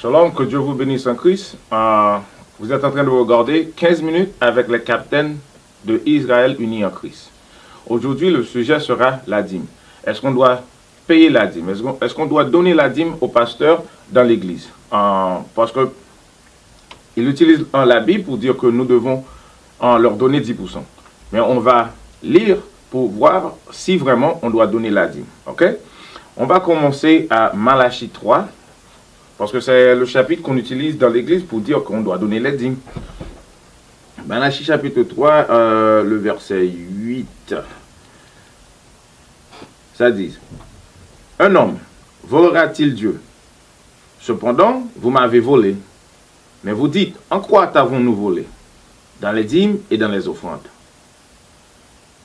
Shalom, que Dieu vous bénisse en Christ. Vous êtes en train de regarder 15 minutes avec les capitaines de Israël unis en Christ. Aujourd'hui, le sujet sera la dîme. Est-ce qu'on doit payer la dîme? Est-ce qu'on doit donner la dîme au pasteur dans l'église? Parce que il utilise la Bible pour dire que nous devons leur donner 10%. Mais on va lire pour voir si vraiment on doit donner la dîme. Ok? On va commencer à Malachie 3. Parce que c'est le chapitre qu'on utilise dans l'église pour dire qu'on doit donner les dîmes. Malachie chapitre 3, le verset 8. Ça dit, un homme volera-t-il Dieu? Cependant, vous m'avez volé. Mais vous dites, en quoi t'avons-nous volé? Dans les dîmes et dans les offrandes.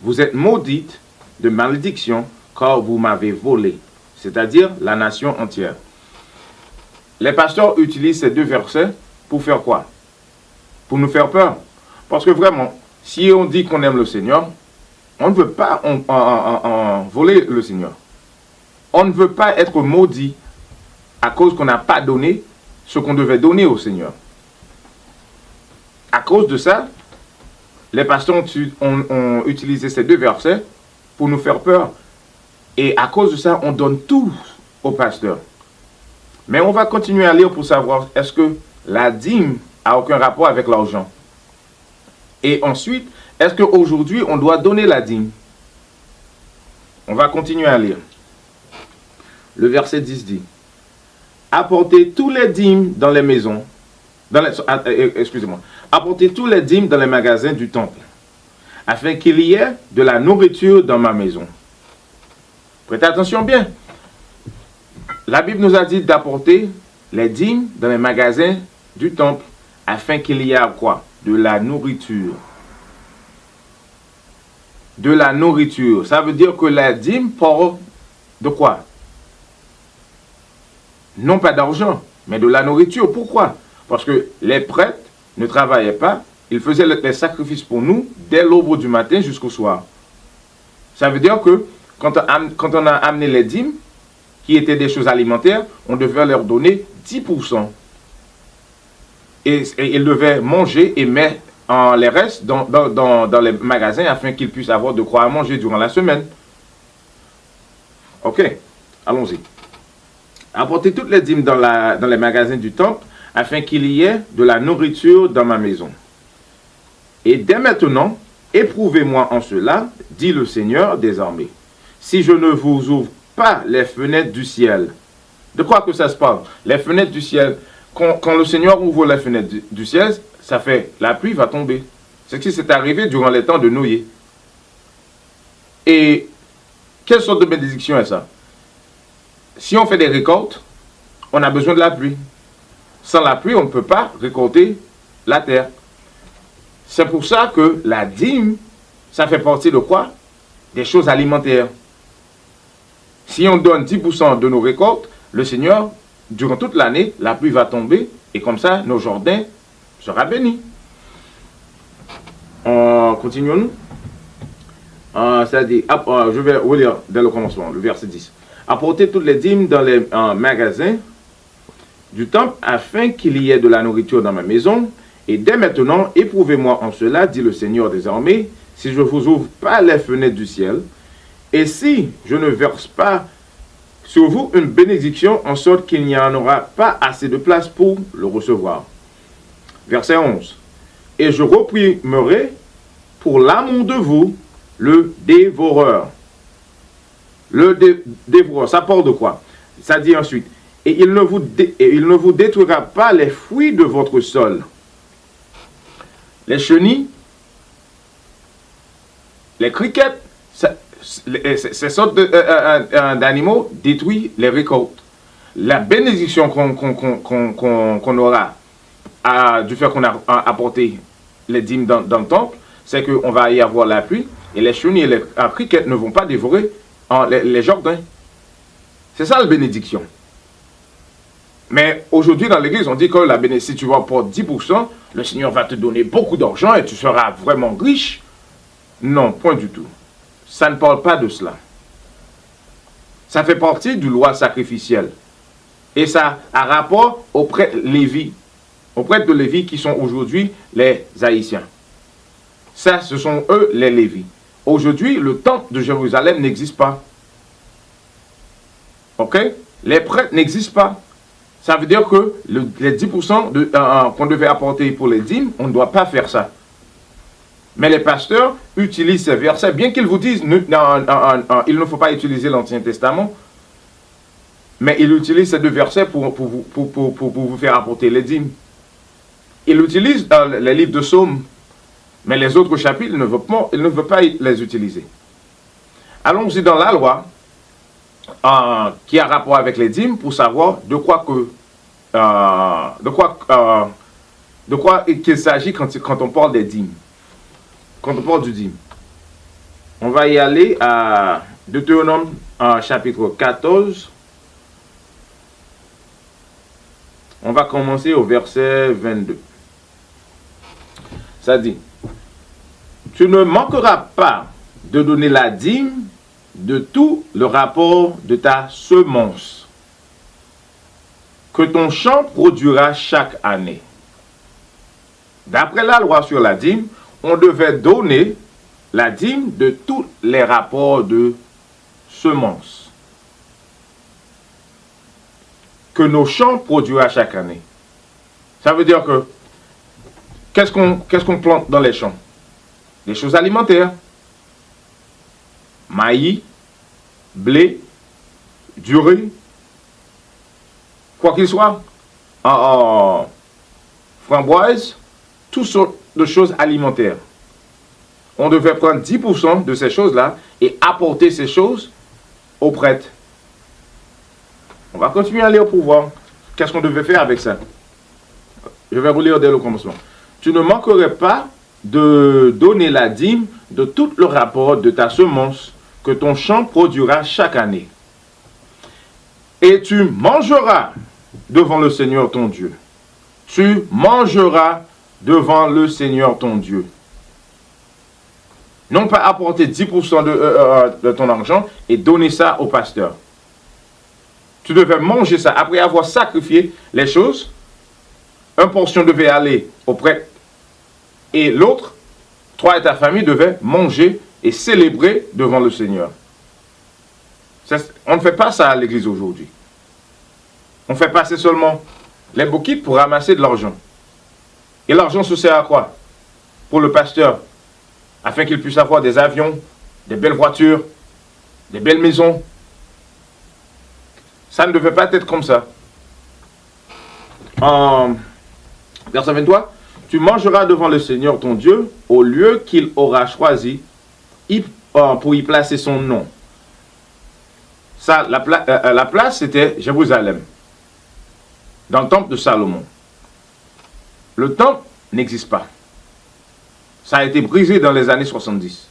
Vous êtes maudite de malédiction, car vous m'avez volé, c'est-à-dire la nation entière. Les pasteurs utilisent ces deux versets pour faire quoi? Pour nous faire peur. Parce que vraiment, si on dit qu'on aime le Seigneur, on ne veut pas voler le Seigneur. On ne veut pas être maudit à cause qu'on n'a pas donné ce qu'on devait donner au Seigneur. À cause de ça, les pasteurs ont utilisé ces deux versets pour nous faire peur. Et à cause de ça, on donne tout au pasteur. Mais on va continuer à lire pour savoir est-ce que la dîme a aucun rapport avec l'argent. Et ensuite, est-ce qu'aujourd'hui on doit donner la dîme? On va continuer à lire. Le verset 10 dit, apportez tous les dîmes dans les maisons, apportez tous les dîmes dans les magasins du temple, afin qu'il y ait de la nourriture dans ma maison. Prêtez attention bien. La Bible nous a dit d'apporter les dîmes dans les magasins du temple afin qu'il y ait quoi? De la nourriture. De la nourriture. Ça veut dire que la dîme parle de quoi? Non pas d'argent, mais de la nourriture. Pourquoi? Parce que les prêtres ne travaillaient pas. Ils faisaient les sacrifices pour nous dès l'aube du matin jusqu'au soir. Ça veut dire que quand on a amené les dîmes, qui étaient des choses alimentaires, on devait leur donner 10%. Et ils devaient manger et mettre les restes dans les magasins afin qu'ils puissent avoir de quoi à manger durant la semaine. Ok, allons-y. Apportez toutes les dîmes dans les magasins du temple afin qu'il y ait de la nourriture dans ma maison. Et dès maintenant, éprouvez-moi en cela, dit le Seigneur des armées. Si je ne vous ouvre pas les fenêtres du ciel. De quoi que ça se parle? Les fenêtres du ciel. Quand le Seigneur ouvre les fenêtres du ciel, ça fait la pluie va tomber. C'est ce qui s'est arrivé durant les temps de Noé. Et quelle sorte de bénédiction est ça? Si on fait des récoltes, on a besoin de la pluie. Sans la pluie, on ne peut pas récolter la terre. C'est pour ça que la dîme, ça fait partie de quoi? Des choses alimentaires. Si on donne 10% de nos récoltes, le Seigneur, durant toute l'année, la pluie va tomber et comme ça, nos jardins seront bénis. Continuons-nous. C'est-à-dire, je vais relire dès le commencement, le verset 10. Apportez toutes les dîmes dans les magasins du temple afin qu'il y ait de la nourriture dans ma maison. Et dès maintenant, éprouvez-moi en cela, dit le Seigneur des armées, si je ne vous ouvre pas les fenêtres du ciel. Et si je ne verse pas sur vous une bénédiction, en sorte qu'il n'y en aura pas assez de place pour le recevoir. Verset 11. Et je reprimerai pour l'amour de vous le dévoreur. Le dévoreur, ça parle de quoi? Ça dit ensuite, et il ne vous détruira pas les fruits de votre sol. Les chenilles, les criquettes, ces sortes d'animaux détruisent les récoltes. La bénédiction qu'on aura du fait qu'on a apporté les dîmes dans le temple, c'est qu'on va y avoir la pluie et les chenilles et les criquettes ne vont pas dévorer les jardins. C'est ça la bénédiction. Mais aujourd'hui dans l'église, on dit que si tu vas pour 10%, le Seigneur va te donner beaucoup d'argent et tu seras vraiment riche. Non, point du tout. Ça ne parle pas de cela. Ça fait partie du loi sacrificielle. Et ça a rapport aux prêtres Lévi, aux prêtres de Lévi qui sont aujourd'hui les Haïtiens. Ça, ce sont eux les Lévis. Aujourd'hui, le temple de Jérusalem n'existe pas. Ok? Les prêtres n'existent pas. Ça veut dire que les 10% qu'on devait apporter pour les dîmes, on ne doit pas faire ça. Mais les pasteurs utilisent ces versets, bien qu'ils vous disent il ne faut pas utiliser l'Ancien Testament, mais ils utilisent ces deux versets pour vous faire apporter les dîmes. Ils utilisent les livres de Psaumes, mais les autres chapitres, ils ne veulent pas les utiliser. Allons-y dans la loi, qui a rapport avec les dîmes, pour savoir de quoi il s'agit quand on parle des dîmes. Quand on parle du dîme. On va y aller à Deutéronome chapitre 14. On va commencer au verset 22. Ça dit, tu ne manqueras pas de donner la dîme de tout le rapport de ta semence que ton champ produira chaque année. D'après la loi sur la dîme, on devait donner la dîme de tous les rapports de semences que nos champs produisent chaque année. Ça veut dire que qu'est-ce qu'on plante dans les champs? Des choses alimentaires. Maïs, blé, du riz, quoi qu'il soit, framboise, toutes sortes de choses alimentaires. On devait prendre 10% de ces choses-là et apporter ces choses aux prêtres. On va continuer à lire pour voir qu'est-ce qu'on devait faire avec ça. Je vais vous lire dès le commencement. Tu ne manquerais pas de donner la dîme de tout le rapport de ta semence que ton champ produira chaque année. Et tu mangeras devant le Seigneur ton Dieu. Tu mangeras devant le Seigneur ton Dieu. Non pas apporter 10% de ton argent et donner ça au pasteur. Tu devais manger ça. Après avoir sacrifié les choses, une portion devait aller au prêtre et l'autre, toi et ta famille devaient manger et célébrer devant le Seigneur. On ne fait pas ça à l'église aujourd'hui. On fait passer seulement les bouquets pour ramasser de l'argent. Et l'argent se sert à quoi? Pour le pasteur, afin qu'il puisse avoir des avions, des belles voitures, des belles maisons. Ça ne devait pas être comme ça. Verset 23, tu mangeras devant le Seigneur ton Dieu au lieu qu'il aura choisi pour y placer son nom. Ça, la place, c'était Jérusalem, dans le temple de Salomon. Le temple n'existe pas. Ça a été brisé dans les années 70.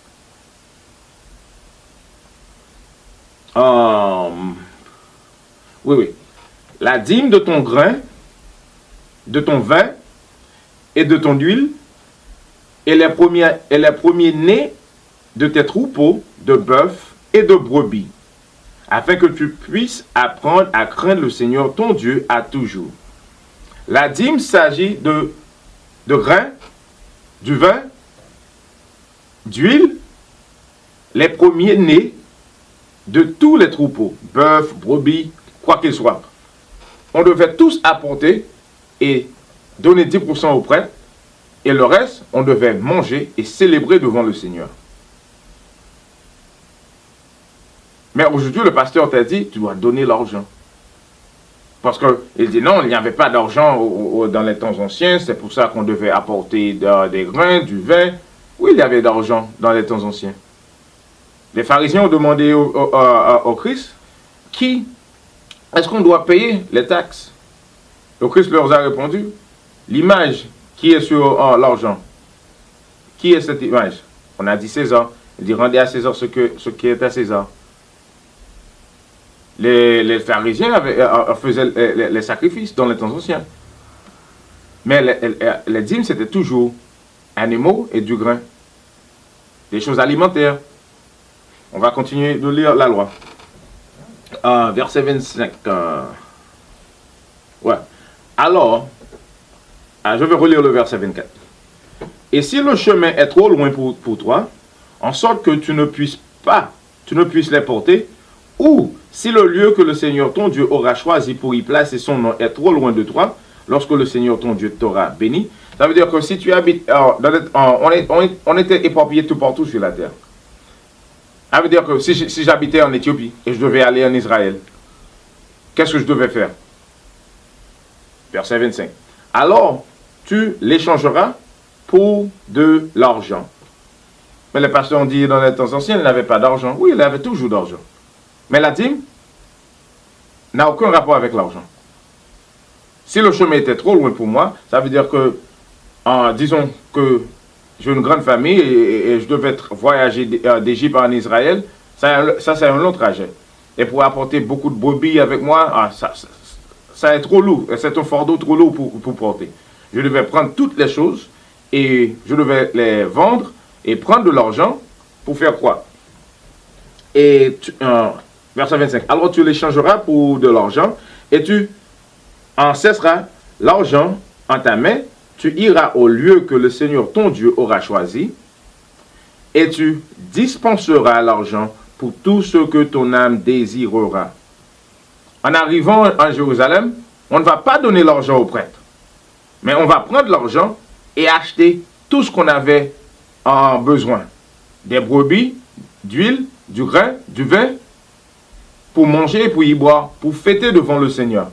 Oui. La dîme de ton grain, de ton vin et de ton huile, et les premiers nés de tes troupeaux de bœuf et de brebis, afin que tu puisses apprendre à craindre le Seigneur ton Dieu à toujours. La dîme s'agit de grains, du vin, d'huile, les premiers nés de tous les troupeaux, bœuf, brebis, quoi qu'il soit. On devait tous apporter et donner 10% aux prêtres, et le reste, on devait manger et célébrer devant le Seigneur. Mais aujourd'hui, le pasteur t'a dit, tu dois donner l'argent. Parce qu'il dit non, il n'y avait pas d'argent dans les temps anciens, c'est pour ça qu'on devait apporter des grains, du vin. Oui, il y avait d'argent dans les temps anciens. Les pharisiens ont demandé au Christ, qui est-ce qu'on doit payer les taxes? Le Christ leur a répondu, l'image qui est sur l'argent. Qui est cette image? On a dit César. Il dit, rendez à César ce qui est à César. Les pharisiens faisaient les sacrifices dans les temps anciens. Mais les dîmes, c'était toujours animaux et du grain. Des choses alimentaires. On va continuer de lire la loi. Verset 25. Ouais. Alors, je vais relire le verset 24. Et si le chemin est trop loin pour toi, en sorte que tu ne puisses les porter, ou si le lieu que le Seigneur ton Dieu aura choisi pour y placer son nom est trop loin de toi, lorsque le Seigneur ton Dieu t'aura béni, ça veut dire que si tu habites, on était éparpillés tout partout sur la terre. Ça veut dire que si j'habitais en Éthiopie et je devais aller en Israël, qu'est-ce que je devais faire? Verset 25. Alors, tu l'échangeras pour de l'argent. Mais les pasteurs ont dit dans les temps anciens, il n'avait pas d'argent. Oui, il avait toujours d'argent. Mais la dîme n'a aucun rapport avec l'argent. Si le chemin était trop loin pour moi, ça veut dire que, disons que j'ai une grande famille et je devais voyager d'Égypte en Israël, ça c'est un long trajet. Et pour apporter beaucoup de brebis avec moi, ça est trop lourd. C'est un fardeau trop lourd pour porter. Je devais prendre toutes les choses et je devais les vendre et prendre de l'argent pour faire quoi? Et verset 25. Alors tu l'échangeras pour de l'argent et tu en cesseras l'argent en ta main. Tu iras au lieu que le Seigneur ton Dieu aura choisi et tu dispenseras l'argent pour tout ce que ton âme désirera. En arrivant à Jérusalem, on ne va pas donner l'argent au prêtre, mais on va prendre l'argent et acheter tout ce qu'on avait en besoin. Des brebis, d'huile, du grain, du vin, pour manger et pour y boire, pour fêter devant le Seigneur.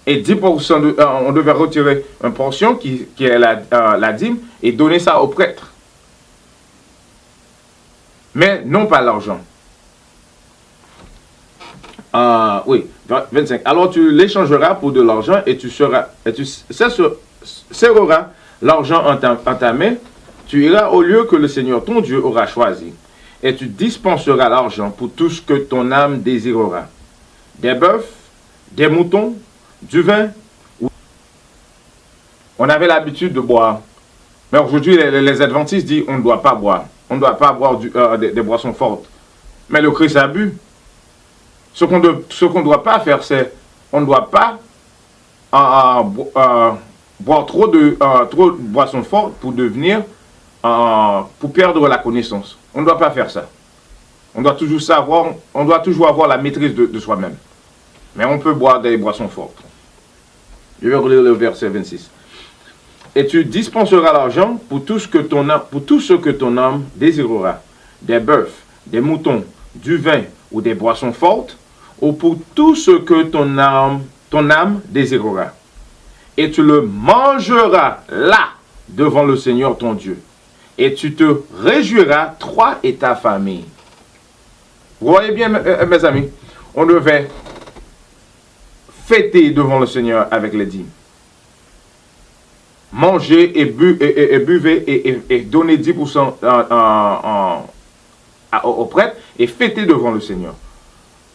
Et 10%, on devait retirer une portion qui est la dîme et donner ça au prêtre. Mais non pas l'argent. Oui, 25. Alors tu l'échangeras pour de l'argent et tu serreras l'argent en ta main. Tu iras au lieu que le Seigneur ton Dieu aura choisi. Et tu dispenseras l'argent pour tout ce que ton âme désirera. Des bœufs, des moutons, du vin. On avait l'habitude de boire. Mais aujourd'hui, les adventistes disent on ne doit pas boire. On ne doit pas boire des boissons fortes. Mais le Christ a bu. Ce qu'on ne doit pas faire, c'est on ne doit pas boire trop de boissons fortes pour perdre la connaissance. On ne doit pas faire ça. On doit toujours avoir la maîtrise de soi-même. Mais on peut boire des boissons fortes. Je vais relire le verset 26. Et tu dispenseras l'argent pour tout ce que ton âme désirera, des bœufs, des moutons, du vin ou des boissons fortes, ou pour tout ce que ton âme désirera. Et tu le mangeras là, devant le Seigneur ton Dieu. Et tu te réjouiras, toi et ta famille. Vous voyez bien, mes amis, on devait fêter devant le Seigneur avec les dîmes. Manger et buvez et donner 10% au prêtre et fêter devant le Seigneur.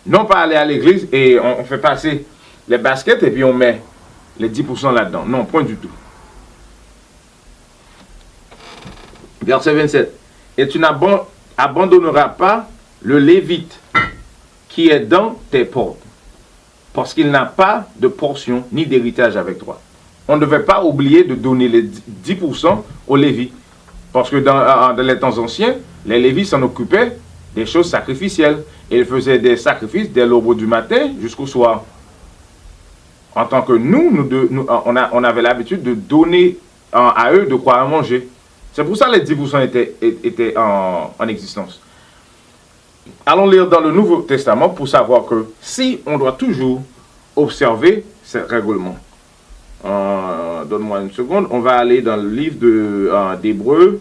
Non pas aller à l'église et on fait passer les baskets et puis on met les 10% là-dedans. Non, point du tout. Verset 27. Et tu n'abandonneras pas le Lévite qui est dans tes portes, parce qu'il n'a pas de portion ni d'héritage avec toi. On ne devait pas oublier de donner les 10% aux Lévites, parce que dans les temps anciens, les Lévites s'en occupaient des choses sacrificielles. Et ils faisaient des sacrifices dès l'aube du matin jusqu'au soir. En tant que on avait l'habitude de donner à eux de quoi à manger. C'est pour ça que les 10% étaient en existence. Allons lire dans le Nouveau Testament pour savoir que si on doit toujours observer ces règlements. Donne-moi une seconde. On va aller dans le livre d'Hébreux.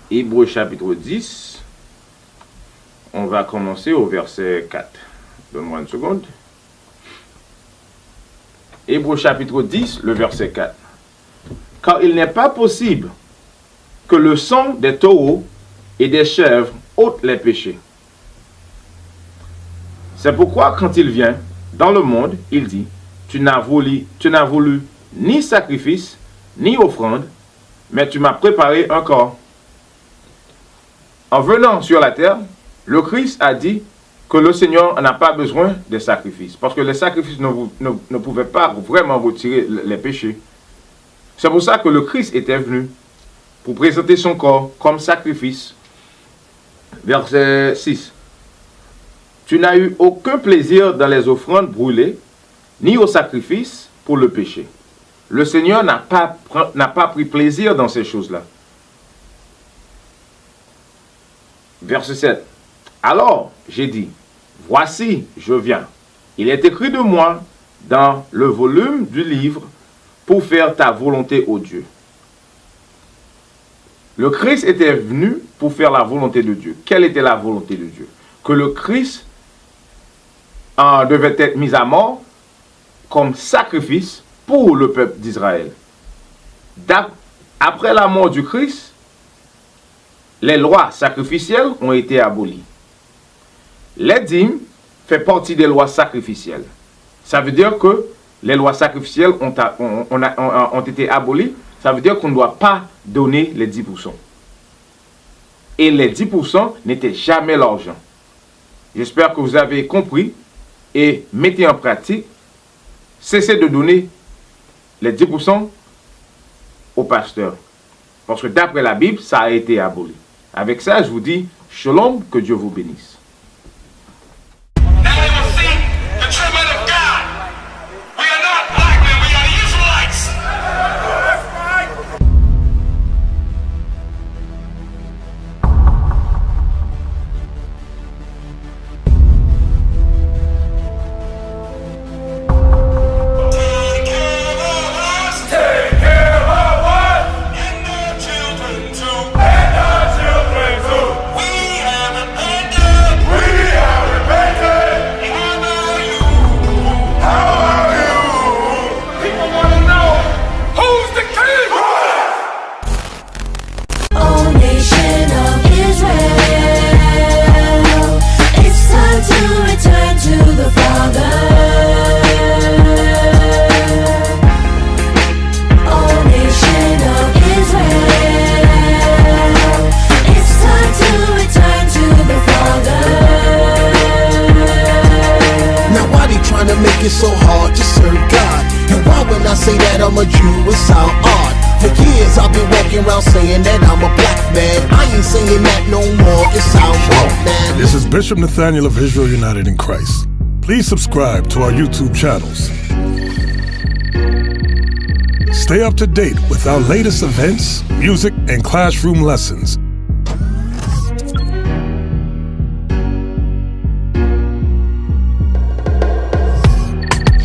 Hébreux chapitre 10. On va commencer au verset 4. Donne-moi une seconde. Hébreux chapitre 10, le verset 4. Car il n'est pas possible que le sang des taureaux et des chèvres ôte les péchés. C'est pourquoi quand il vient dans le monde, il dit, tu n'as voulu ni sacrifice, ni offrande, mais tu m'as préparé un corps. En venant sur la terre, le Christ a dit, que le Seigneur n'a pas besoin des sacrifices. Parce que les sacrifices ne pouvaient pas vraiment retirer les péchés. C'est pour ça que le Christ était venu pour présenter son corps comme sacrifice. Verset 6. Tu n'as eu aucun plaisir dans les offrandes brûlées, ni au sacrifice pour le péché. Le Seigneur n'a pas pris plaisir dans ces choses-là. Verset 7. Alors, j'ai dit, voici, je viens. Il est écrit de moi dans le volume du livre pour faire ta volonté, ô Dieu. Le Christ était venu pour faire la volonté de Dieu. Quelle était la volonté de Dieu? Que le Christ devait être mis à mort comme sacrifice pour le peuple d'Israël. Après la mort du Christ, les lois sacrificielles ont été abolies. Les dîmes font partie des lois sacrificielles. Ça veut dire que les lois sacrificielles ont été abolies. Ça veut dire qu'on ne doit pas donner les 10%. Et les 10% n'étaient jamais l'argent. J'espère que vous avez compris et mettez en pratique. Cessez de donner les 10% au pasteur. Parce que d'après la Bible, ça a été aboli. Avec ça, je vous dis, shalom, que Dieu vous bénisse. It's so hard to serve God. And why when I say that I'm a Jew, it sound odd. For years I've been walking around saying that I'm a black man. I ain't saying that no more, it sounds wrong, man. This is Bishop Nathaniel of Israel United in Christ. Please subscribe to our YouTube channels. Stay up to date with our latest events, music, and classroom lessons.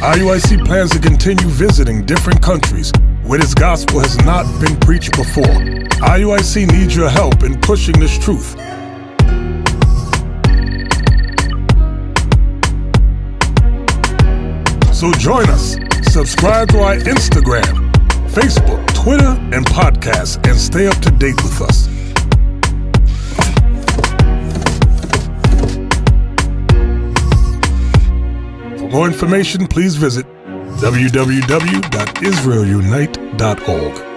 IUIC plans to continue visiting different countries where this gospel has not been preached before. IUIC needs your help in pushing this truth. So join us. Subscribe to our Instagram, Facebook, Twitter, and podcast, and stay up to date with us. For more information, please visit www.israelunite.org.